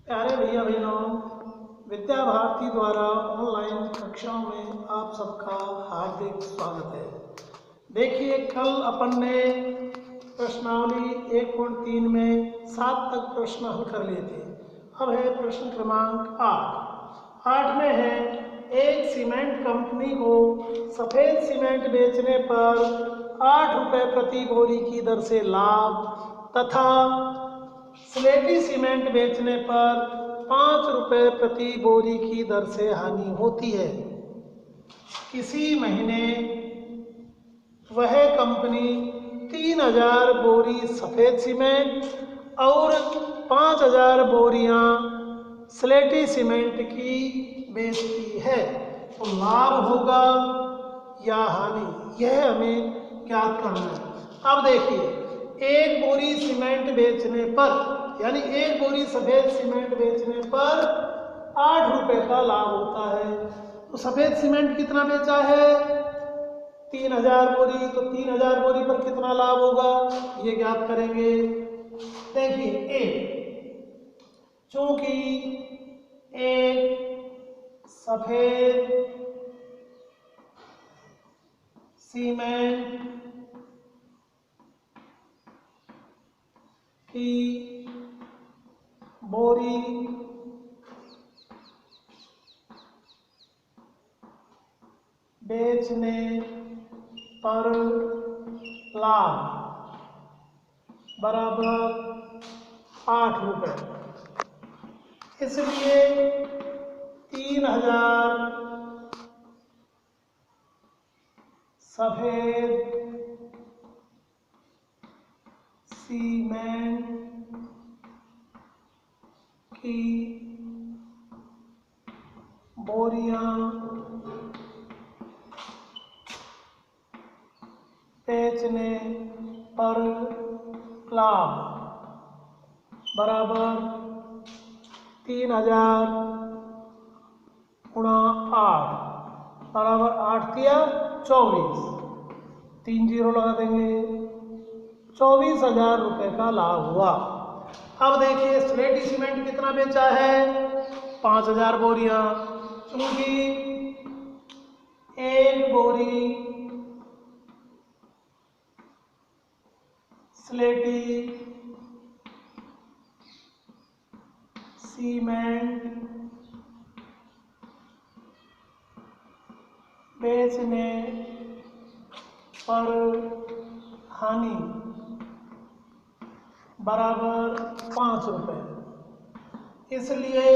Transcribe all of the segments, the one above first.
प्यारे भैया बहनों, विद्या भारती द्वारा ऑनलाइन कक्षाओं में आप सबका हार्दिक स्वागत है। देखिए, कल अपन ने प्रश्नावली 1.3 में 7 तक प्रश्न हल कर लिए थे। अब है प्रश्न क्रमांक 8 में है, एक सीमेंट कंपनी को सफ़ेद सीमेंट बेचने पर 8 रुपये प्रति बोरी की दर से लाभ तथा स्लेटी सीमेंट बेचने पर 5 रुपये प्रति बोरी की दर से हानि होती है। किसी महीने वह कंपनी 3000 बोरी सफ़ेद सीमेंट और 5000 बोरियां स्लेटी सीमेंट की बेचती है, तो लाभ होगा या हानि, यह हमें ज्ञात करना है। अब देखिए, एक बोरी सीमेंट बेचने पर, यानी एक बोरी सफ़ेद सीमेंट बेचने पर 8 रुपये का लाभ होता है। तो सफ़ेद सीमेंट कितना बेचा है? 3000 बोरी। तो 3000 बोरी पर कितना लाभ होगा, ये ज्ञात करेंगे। देखिए, चूंकि एक सफ़ेद सीमेंट की बोरी बेचने पर लाभ बराबर 8 रुपये, इसलिए 3000 सफ़ेद सीमेंट की बोरियां बेचने पर लाभ बराबर 3000 गुणा 8 बराबर 8 तिया 24, 3 जीरो लगा देंगे, 24,000 रुपये का लाभ हुआ। अब देखिए, स्लेटी सीमेंट कितना बेचा है? 5000 बोरियां। क्योंकि एक बोरी स्लेटी सीमेंट बेचने पर हानि बराबर 5 रुपये, इसलिए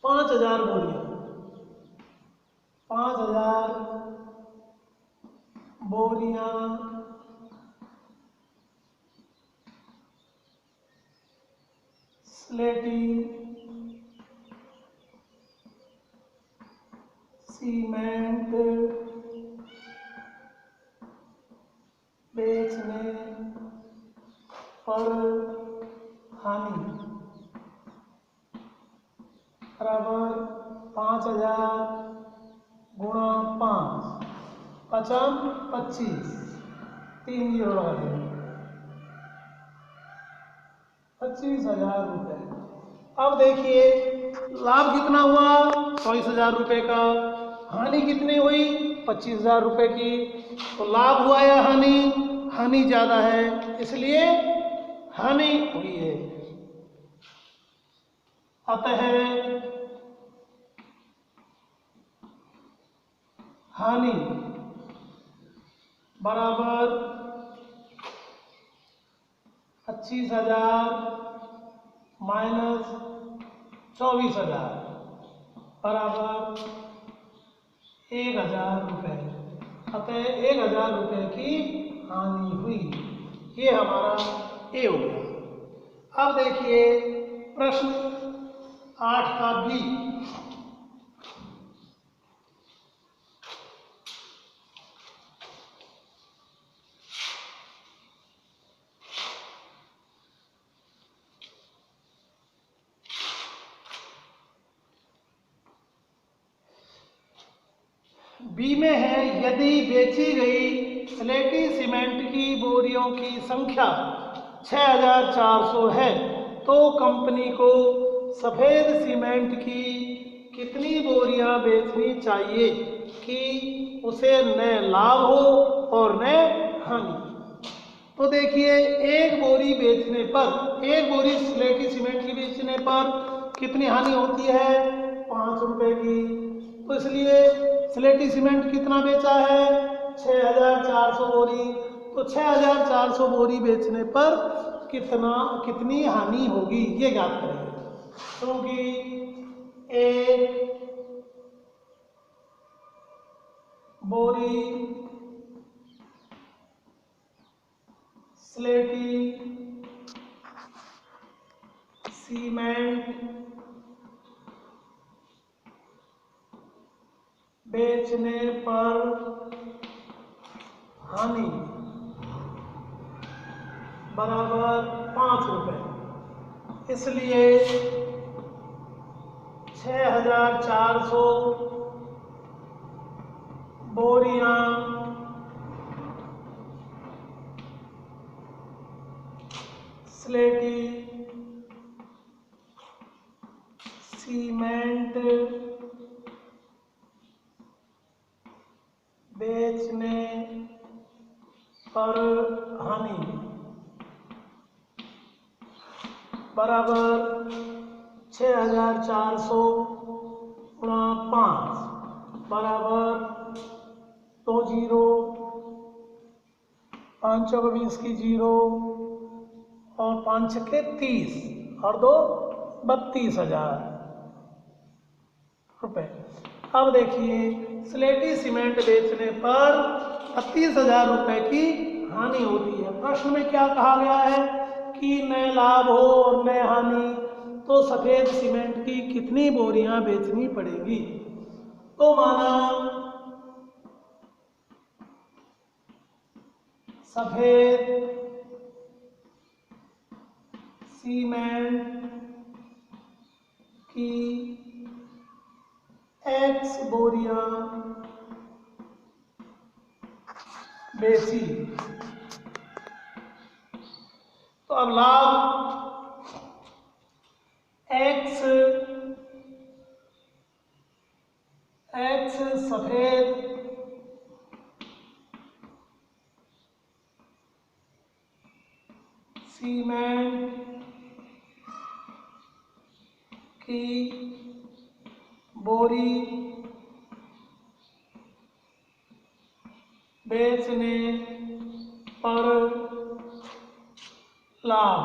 5000 बोरियां स्लेटी सीमेंट बेचने पर हानि बराबर 5000 गुणा 5, 5 25, 3 जीरो लगा देंगे, 25,000 रुपये। अब देखिए, लाभ कितना हुआ? 24,000 रुपये का। हानि कितनी हुई? 25,000 रुपये की। तो लाभ हुआ या हानि? हानि ज़्यादा है, इसलिए हानि हुई है। अतः हानि बराबर 25,000 माइनस 24,000 बराबर 1,000 रुपये। अतः 1,000 रुपये की हानि हुई। ये हमारा ए हो गया। अब देखिए, प्रश्न 8 का बी। बी में है, यदि बेची गई स्लेटी सीमेंट की बोरियों की संख्या 6400 है तो कंपनी को सफेद सीमेंट की कितनी बोरियां बेचनी चाहिए कि उसे न लाभ हो और न हानि। तो देखिए, एक बोरी बेचने पर, एक बोरी स्लेटी सीमेंट की बेचने पर कितनी हानि होती है? 5 रुपए की। तो इसलिए स्लेटी सीमेंट कितना बेचा है? 6400 बोरी। तो 6400 बोरी बेचने पर कितनी हानि होगी ये ज्ञात करेंगे। क्योंकि एक बोरी स्लेटी सीमेंट बेचने पर हानि बराबर 5 रुपए। इसलिए 6400 बोरियां स्लेटी सीमेंट बेचने पर हानि बराबर 6400 गुणा 5 बराबर 2 जीरो, 5 चौक 20 की 0 और 5 छक्के 30 और 2 32,000 रुपए। अब देखिए, स्लेटी सीमेंट बेचने पर 32,000 रुपए की हानि होती है। प्रश्न में क्या कहा गया है कि न लाभ हो और न हानि, तो सफेद सीमेंट की कितनी बोरियां बेचनी पड़ेगी? तो माना सफेद सीमेंट की X बोरियां बेची, तो अब लाभ X सफेद सीमेंट की बोरी बेचने पर लाभ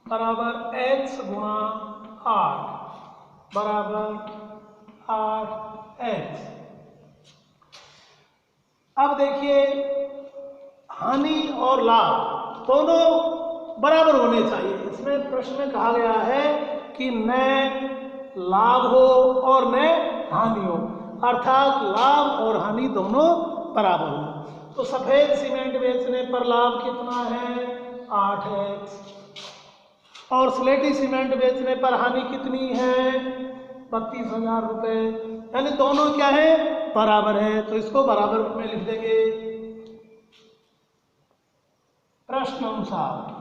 बराबर X गुणा 8 बराबर 8X। अब देखिए, हानि और लाभ दोनों बराबर होने चाहिए। इसमें प्रश्न में कहा गया है कि न लाभ हो और न हानि हो, अर्थात लाभ और हानि दोनों बराबर हो। तो सफेद सीमेंट बेचने पर लाभ कितना है? 8X। और स्लेटी सीमेंट बेचने पर हानि कितनी है? 32,000 रुपए। यानी दोनों क्या है? बराबर है। तो इसको बराबर रूप में लिख देंगे प्रश्न अनुसार।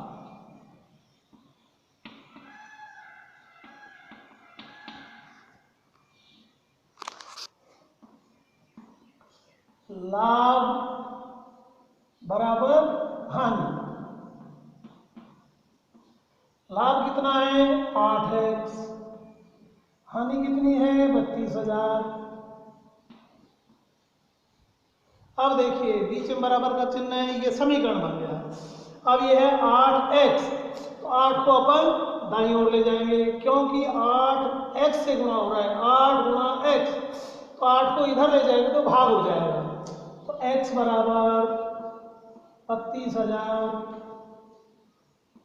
लाभ बराबर हानि। लाभ कितना है? 8X। हानि कितनी है? 32,000। अब देखिए, बीच में बराबर का चिन्ह है, ये समीकरण बन गया। अब ये है 8X, तो 8 को अपन दाईं ओर ले जाएंगे, क्योंकि 8X से गुणा हो रहा है। 8 गुणा X, तो 8 को इधर ले जाएंगे तो भाग हो जाएगा। तो X बराबर 32,000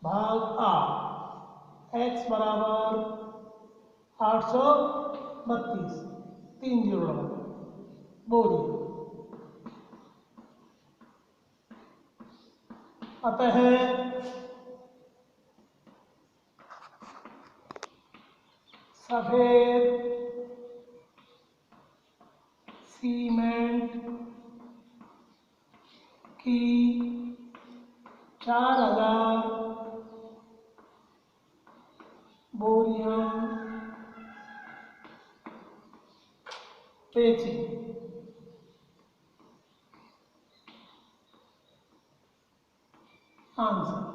भाग 8। X बराबर 832, 3 जीरो लगा बोरी। अतः सफेद सीमेंट की 4000 पेची। आंसर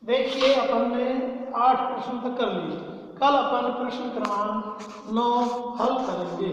देखिए अपन ने 8 प्रश्न तक कर लिए। कल अपन प्रश्न क्रमांक 9 हल करेंगे।